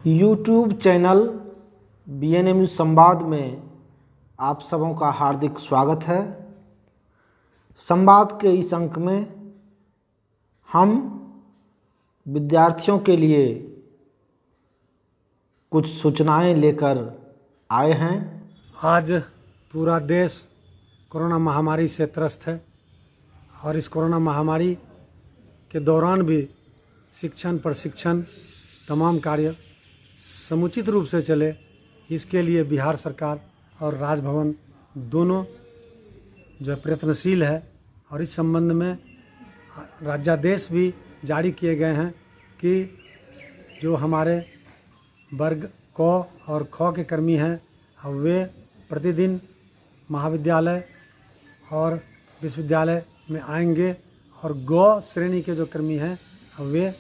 YouTube channel BNMU संवाद में आप सबों का हार्दिक स्वागत है। संवाद के इस अंक में हम विद्यार्थियों के लिए कुछ सूचनाएं लेकर आए हैं। आज पूरा देश कोरोना महामारी से त्रस्त है और इस कोरोना महामारी के दौरान भी शिक्षण प्रशिक्षण तमाम कार्य समुचित रूप से चले, इसके लिए बिहार सरकार और राजभवन दोनों जो है प्रयत्नशील है। और इस संबंध में राज्यादेश भी जारी किए गए हैं कि जो हमारे वर्ग क और ख के कर्मी हैं वे प्रतिदिन महाविद्यालय और विश्वविद्यालय में आएंगे और ग श्रेणी के जो कर्मी हैं वे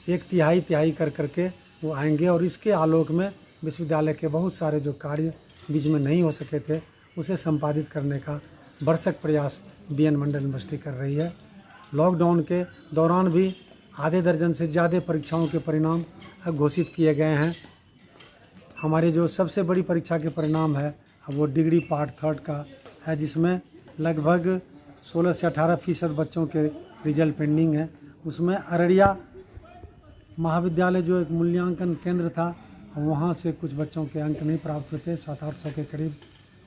एक तिहाई कर करके वो आएंगे। और इसके आलोक में विश्वविद्यालय के बहुत सारे जो कार्य बीच में नहीं हो सके थे उसे संपादित करने का भरसक प्रयास BN मंडल यूनिवर्सिटी कर रही है। लॉकडाउन के दौरान भी आधे दर्जन से ज़्यादा परीक्षाओं के परिणाम घोषित किए गए हैं। हमारी जो सबसे बड़ी परीक्षा के परिणाम है वो डिग्री पार्ट 3 का है, जिसमें लगभग 16 से 18% बच्चों के रिजल्ट पेंडिंग है। उसमें अररिया महाविद्यालय जो एक मूल्यांकन केंद्र था वहाँ से कुछ बच्चों के अंक नहीं प्राप्त हुए थे, 700-800 के करीब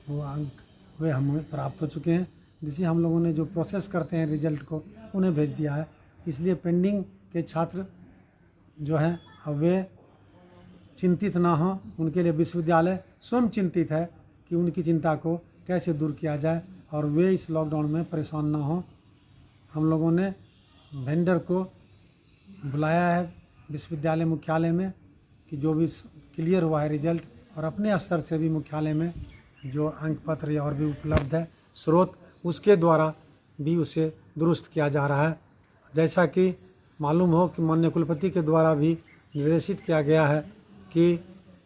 वो अंक वे हमें प्राप्त हो चुके हैं, जिसे हम लोगों ने जो प्रोसेस करते हैं रिजल्ट को उन्हें भेज दिया है। इसलिए पेंडिंग के छात्र जो हैं अब वे चिंतित ना हों, उनके लिए विश्वविद्यालय स्वयं चिंतित है कि उनकी चिंता को कैसे दूर किया जाए और वे इस लॉकडाउन में परेशान ना हों। हम लोगों ने वेंडर को बुलाया है विश्वविद्यालय मुख्यालय में कि जो भी क्लियर हुआ है रिजल्ट और अपने स्तर से भी मुख्यालय में जो अंक पत्र या और भी उपलब्ध है स्रोत, उसके द्वारा भी उसे दुरुस्त किया जा रहा है। जैसा कि मालूम हो कि माननीय कुलपति के द्वारा भी निर्देशित किया गया है कि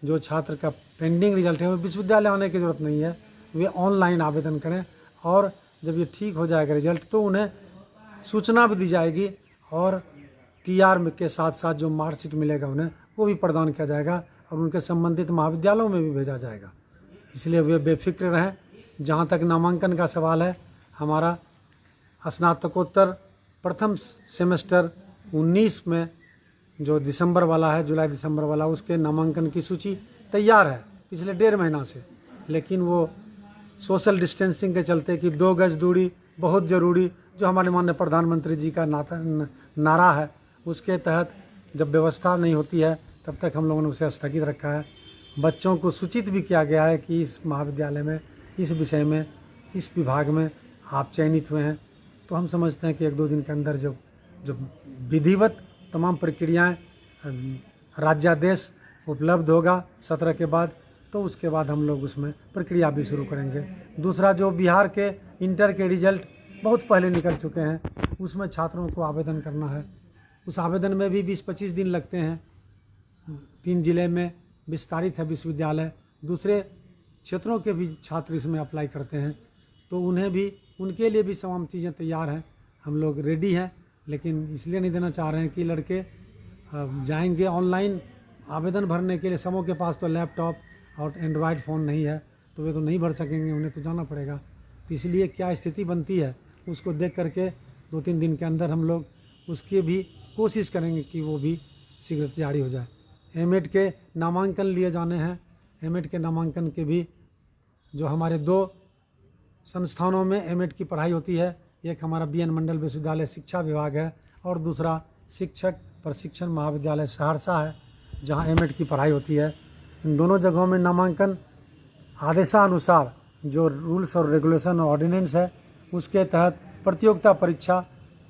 जो छात्र का पेंडिंग रिजल्ट है वो विश्वविद्यालय आने की ज़रूरत नहीं है, वे ऑनलाइन आवेदन करें और जब ये ठीक हो जाएगा रिजल्ट तो उन्हें सूचना भी दी जाएगी और TR के साथ साथ जो मार्कशीट मिलेगा उन्हें वो भी प्रदान किया जाएगा और उनके संबंधित महाविद्यालयों में भी भेजा जाएगा। इसलिए वे बेफिक्र रहें। जहाँ तक नामांकन का सवाल है, हमारा स्नातकोत्तर प्रथम सेमेस्टर 19 में जो दिसंबर वाला है, जुलाई दिसंबर वाला, उसके नामांकन की सूची तैयार है पिछले 1.5 महीना से, लेकिन वो सोशल डिस्टेंसिंग के चलते कि 2 गज दूरी बहुत ज़रूरी जो हमारे माननीय प्रधानमंत्री जी का नारा है, उसके तहत जब व्यवस्था नहीं होती है तब तक हम लोगों ने उसे स्थगित रखा है। बच्चों को सूचित भी किया गया है कि इस महाविद्यालय में, इस विषय में, इस विभाग में आप चयनित हुए हैं तो हम समझते हैं कि 1-2 दिन के अंदर जो विधिवत तमाम प्रक्रियाएं राज्यादेश उपलब्ध होगा 17 के बाद, तो उसके बाद हम लोग उसमें प्रक्रिया भी शुरू करेंगे। दूसरा, जो बिहार के इंटर के रिजल्ट बहुत पहले निकल चुके हैं, उसमें छात्रों को आवेदन करना है। उस आवेदन में भी 20-25 दिन लगते हैं। 3 जिले में विस्तारित है विश्वविद्यालय, दूसरे क्षेत्रों के भी छात्र इसमें अप्लाई करते हैं, तो उन्हें भी, उनके लिए भी तमाम चीज़ें तैयार हैं। हम लोग रेडी हैं, लेकिन इसलिए नहीं देना चाह रहे हैं कि लड़के जाएंगे ऑनलाइन आवेदन भरने के लिए, सबों के पास तो लैपटॉप और एंड्रॉयड फ़ोन नहीं है तो वे तो नहीं भर सकेंगे, उन्हें तो जाना पड़ेगा। तो इसलिए क्या स्थिति बनती है उसको देख करके 2-3 दिन के अंदर हम लोग उसकी भी कोशिश करेंगे कि वो भी शीघ्र जारी हो जाए। M.Ed के नामांकन लिए जाने हैं। M.Ed के नामांकन के भी जो हमारे 2 संस्थानों में M.Ed की पढ़ाई होती है, एक हमारा BN मंडल विश्वविद्यालय शिक्षा विभाग है और दूसरा शिक्षक प्रशिक्षण महाविद्यालय सहरसा है जहां M.Ed की पढ़ाई होती है। इन दोनों जगहों में नामांकन आदेशानुसार जो रूल्स और रेगुलेशन और ऑर्डिनेंस है उसके तहत प्रतियोगिता परीक्षा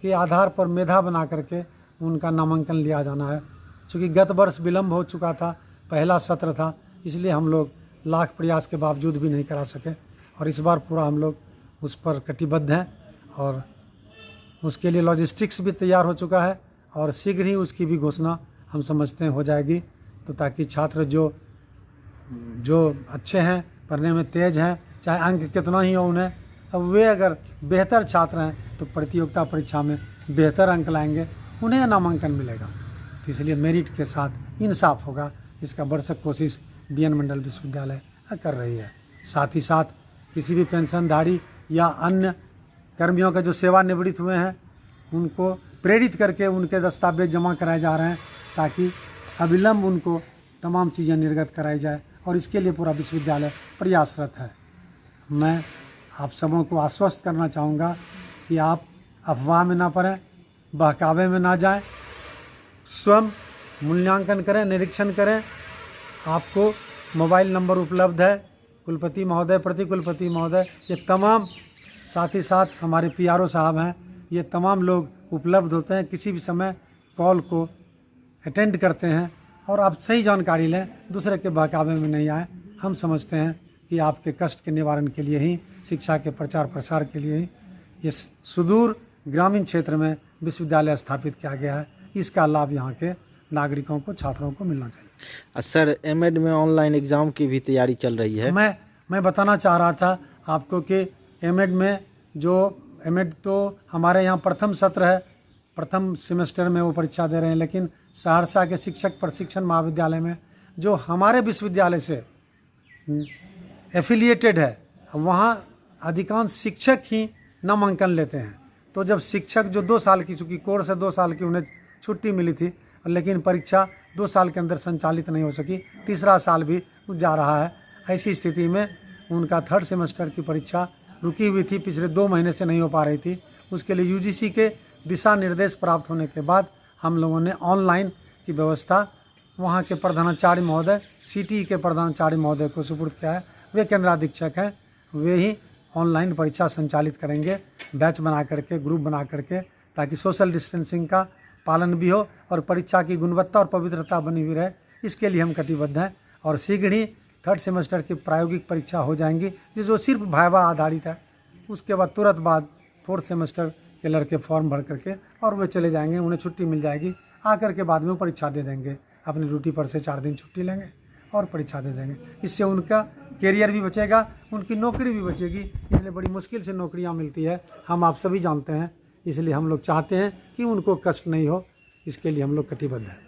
के आधार पर मेधा बना करके उनका नामांकन लिया जाना है। चूँकि गत वर्ष विलम्ब हो चुका था, पहला सत्र था, इसलिए हम लोग लाख प्रयास के बावजूद भी नहीं करा सके और इस बार पूरा हम लोग उस पर कटिबद्ध हैं और उसके लिए लॉजिस्टिक्स भी तैयार हो चुका है और शीघ्र ही उसकी भी घोषणा हम समझते हैं हो जाएगी, तो ताकि छात्र जो अच्छे हैं, पढ़ने में तेज़ हैं, चाहे अंक कितना ही हो उन्हें, अब वे अगर बेहतर छात्र हैं तो प्रतियोगिता परीक्षा में बेहतर अंक लाएंगे, उन्हें नामांकन मिलेगा। तो इसलिए मेरिट के साथ इंसाफ होगा। इसका भरसक कोशिश BN मंडल विश्वविद्यालय कर रही है। साथ ही साथ किसी भी पेंशनधारी या अन्य कर्मियों के जो सेवानिवृत्त हुए हैं उनको प्रेरित करके उनके दस्तावेज जमा कराए जा रहे हैं ताकि अविलंब उनको तमाम चीज़ें निर्गत कराई जाए और इसके लिए पूरा विश्वविद्यालय प्रयासरत है। मैं आप सबों को आश्वस्त करना चाहूँगा कि आप अफवाह में ना पड़ें, बहकावे में ना जाएं, स्वयं मूल्यांकन करें, निरीक्षण करें। आपको मोबाइल नंबर उपलब्ध है, कुलपति महोदय, प्रति कुलपति महोदय, ये तमाम, साथ ही साथ हमारे PRO साहब हैं, ये तमाम लोग उपलब्ध होते हैं, किसी भी समय कॉल को अटेंड करते हैं और आप सही जानकारी लें, दूसरे के बहकावे में नहीं आए। हम समझते हैं कि आपके कष्ट के निवारण के लिए ही, शिक्षा के प्रचार प्रसार के लिए ही इस सुदूर ग्रामीण क्षेत्र में विश्वविद्यालय स्थापित किया गया है। इसका लाभ यहाँ के नागरिकों को, छात्रों को मिलना चाहिए। सर, एमएड में ऑनलाइन एग्ज़ाम की भी तैयारी चल रही है। मैं बताना चाह रहा था आपको कि एमएड में एमएड तो हमारे यहाँ प्रथम सत्र है, प्रथम सेमेस्टर में वो परीक्षा दे रहे हैं, लेकिन सहरसा के शिक्षक प्रशिक्षण महाविद्यालय में जो हमारे विश्वविद्यालय से एफिलिएटेड है, वहाँ अधिकांश शिक्षक ही नामांकन लेते हैं। तो जब शिक्षक जो 2 साल की, चूँकि कोर्स है 2 साल की, उन्हें छुट्टी मिली थी, लेकिन परीक्षा 2 साल के अंदर संचालित नहीं हो सकी, तीसरा साल भी जा रहा है। ऐसी स्थिति में उनका 3rd सेमेस्टर की परीक्षा रुकी हुई थी, पिछले 2 महीने से नहीं हो पा रही थी। उसके लिए UGC के दिशा निर्देश प्राप्त होने के बाद हम लोगों ने ऑनलाइन की व्यवस्था वहाँ के प्रधानाचार्य महोदय, CTE के प्रधानाचार्य महोदय को सुपुर्द किया है। वे केंद्राधीक्षक हैं, वे ही ऑनलाइन परीक्षा संचालित करेंगे, बैच बना करके, ग्रुप बना करके, ताकि सोशल डिस्टेंसिंग का पालन भी हो और परीक्षा की गुणवत्ता और पवित्रता बनी हुई रहे। इसके लिए हम कटिबद्ध हैं और शीघ्र ही 3rd सेमेस्टर की प्रायोगिक परीक्षा हो जाएंगी, जो सिर्फ वाइवा आधारित है। उसके बाद तुरंत बाद 4th सेमेस्टर के लड़के फॉर्म भर करके और वे चले जाएंगे, उन्हें छुट्टी मिल जाएगी, आकर के बाद में वो परीक्षा दे देंगे, अपनी ड्यूटी पर से 4 दिन छुट्टी लेंगे और परीक्षा दे देंगे। इससे उनका कैरियर भी बचेगा, उनकी नौकरी भी बचेगी। इसलिए बड़ी मुश्किल से नौकरियां मिलती है, हम आप सभी जानते हैं। इसलिए हम लोग चाहते हैं कि उनको कष्ट नहीं हो, इसके लिए हम लोग कटिबद्ध हैं।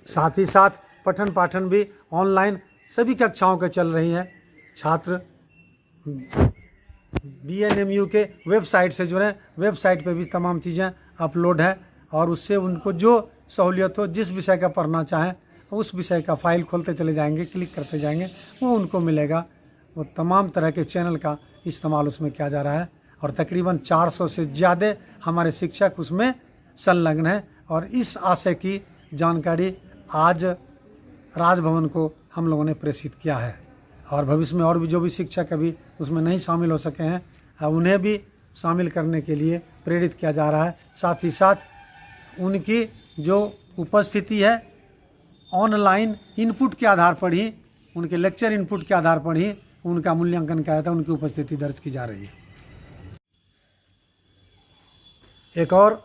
साथ ही साथ पठन पाठन भी ऑनलाइन सभी कक्षाओं के चल रही हैं। छात्र BNMU के वेबसाइट से जुड़ें, वेबसाइट पे भी तमाम चीज़ें अपलोड है और उससे उनको जो सहूलियत हो, जिस विषय का पढ़ना चाहें उस विषय का फाइल खोलते चले जाएंगे, क्लिक करते जाएंगे, वो उनको मिलेगा। वो तमाम तरह के चैनल का इस्तेमाल उसमें किया जा रहा है और तकरीबन 400 से ज़्यादा हमारे शिक्षक उसमें संलग्न हैं और इस आशय की जानकारी आज राजभवन को हम लोगों ने प्रेषित किया है और भविष्य में और भी जो भी शिक्षक अभी उसमें नहीं शामिल हो सके हैं, उन्हें भी शामिल करने के लिए प्रेरित किया जा रहा है। साथ ही साथ उनकी जो उपस्थिति है ऑनलाइन इनपुट के आधार पर ही, उनके लेक्चर इनपुट के आधार पर ही उनका मूल्यांकन किया जाता है, उनकी उपस्थिति दर्ज की जा रही है। एक और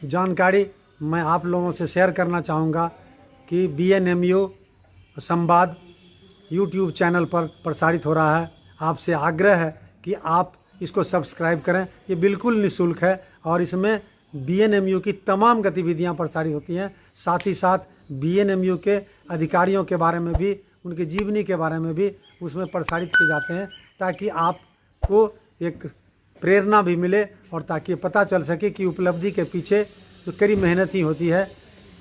जानकारी मैं आप लोगों से शेयर करना चाहूँगा कि BNMU संवाद YouTube चैनल पर प्रसारित हो रहा है। आपसे आग्रह है कि आप इसको सब्सक्राइब करें, ये बिल्कुल निःशुल्क है और इसमें BNMU की तमाम गतिविधियां प्रसारित होती हैं। साथ ही साथ BNMU के अधिकारियों के बारे में भी, उनकी जीवनी के बारे में भी उसमें प्रसारित किए जाते हैं, ताकि आपको एक प्रेरणा भी मिले और ताकि पता चल सके कि उपलब्धि के पीछे जो कड़ी मेहनत ही होती है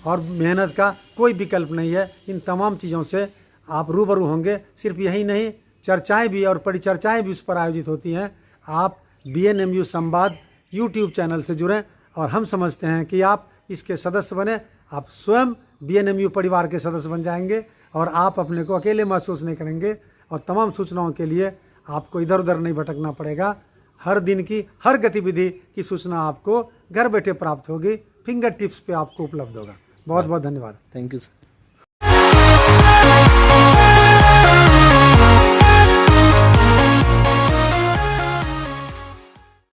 और मेहनत का कोई विकल्प नहीं है। इन तमाम चीज़ों से आप रूबरू होंगे। सिर्फ यही नहीं, चर्चाएं भी और परिचर्चाएं भी उस पर आयोजित होती हैं। आप BNMU संवाद YouTube चैनल से जुड़ें और हम समझते हैं कि आप इसके सदस्य बने, आप स्वयं BNMU परिवार के सदस्य बन जाएंगे और आप अपने को अकेले महसूस नहीं करेंगे और तमाम सूचनाओं के लिए आपको इधर उधर नहीं भटकना पड़ेगा। हर दिन की हर गतिविधि की सूचना आपको घर बैठे प्राप्त होगी, फिंगर टिप्स पे आपको उपलब्ध होगा। बहुत बहुत धन्यवाद। Thank you sir.